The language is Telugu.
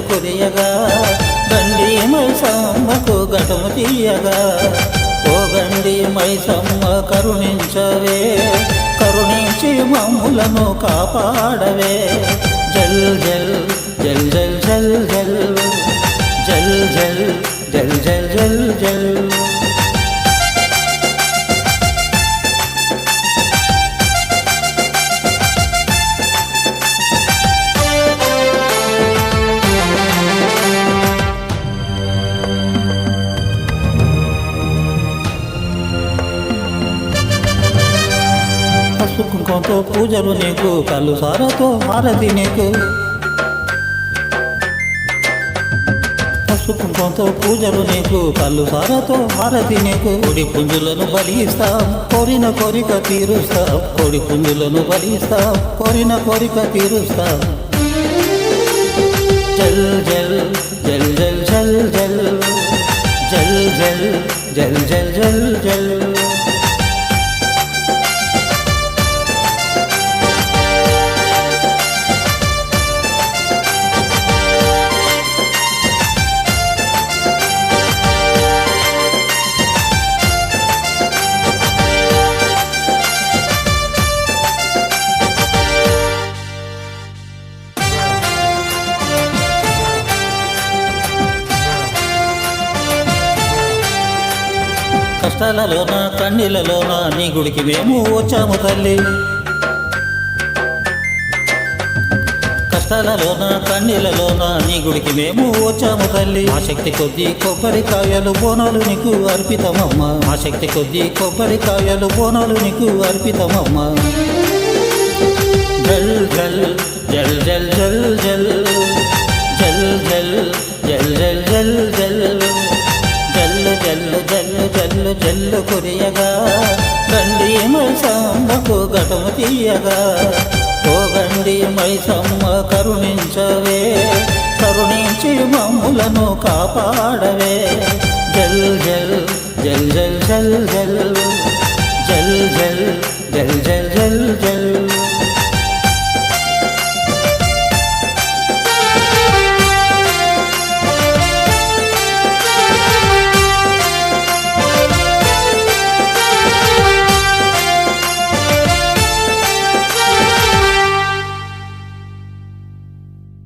జల్లు కురియగా గండి మైసమ్మకు ఘటము తీయగా ఓ గండి మైసమ్మ కరుణించవే కరుణించి మమ్ములను కాపాడవే జల్ జల్ జల్ జల్ జల్ జల్ జల్ జల్ జల్ జల్ జల్ జల్ కుంకుమతో పూజలు నీకు కళ్ళు సారతో హారతి నీకు పసుపు కుంకుమతో పూజలు నీకు కళ్ళు సారతో హారతి నీకు కోడి పుంజులను బలిస్తాం కోరిన కోరిక తీరుస్తాం కోడి పుంజులను బలిస్తాం కోరిన కోరిక తీరుస్తాం జల్ జల్ జల్ జల్ జల్ జల్ జల్ జల్ జల్ జల్ జల్ జల్ కష్టాలలోన కన్నీళ్ళలోన నీ గుడికి మేము వచ్చాము తల్లి కష్టాలలోన కన్నీళ్ళలోన నీ గుడికి మేము వచ్చాము తల్లి మా శక్తి కొద్దీ కొబ్బరికాయలు బోనాలు నీకు అర్పితమమ్మ మా శక్తి కొద్దీ కొబ్బరికాయలు బోనాలు నీకు అర్పితమమ్మ జల్ జల్ జల్ జల్ జల్ జల్ జల్ జల్ జల్ జల్ జల్ జల్లు జల్లు జల్లు జల్లు జల్లు కురియగా గండి మైసమ్మకు ఘటము తీయగా ఓ గండి మైసమ్మ కరుణించవే కరుణించి మమ్ములను కాపాడవే జల్ జల్ జల్ జల్ జల్ జల్ జల్ జల్